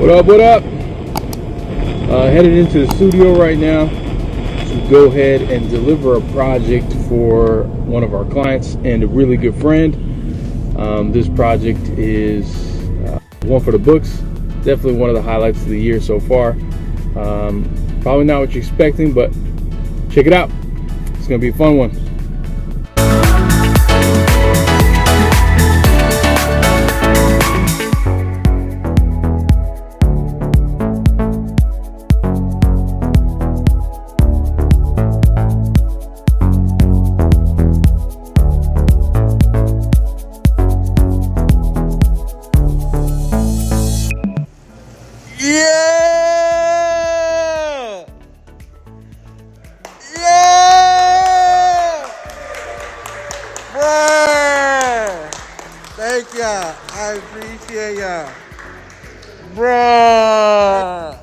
What up, what up? Headed into the studio right now to go ahead and deliver a project for one of our clients and a really good friend. This project is one for the books. Definitely one of the highlights of the year so far. Probably not what you're expecting, but check it out. It's gonna be a fun one. Yeah! Yeah! Bruh! Thank ya. I appreciate ya. Bruh!